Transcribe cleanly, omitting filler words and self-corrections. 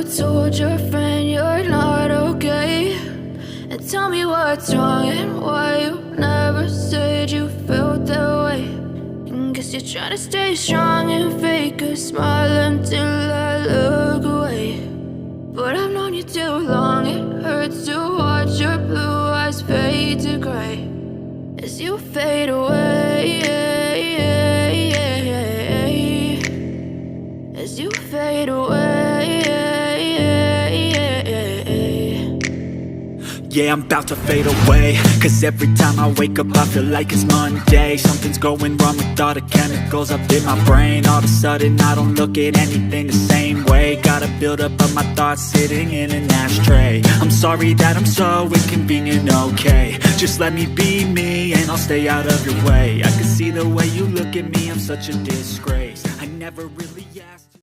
told your friend you're not okay? And tell me what's wrong and why you never said you felt that way. And guess you're trying to stay strong and fake a smile until I look away. But I've known you too long, it hurts to watch your blue eyes fade to gray as you fade away, as you fade away. Yeah, I'm about to fade away, cause every time I wake up I feel like it's Monday. Something's going wrong with all the chemicals up in my brain. All of a sudden I don't look at anything the same way. Got a buildup of my thoughts sitting in an ashtray. I'm sorry that I'm so inconvenient, okay? Just let me be me and I'll stay out of your way. I can see the way you look at me, I'm such a disgrace. I never really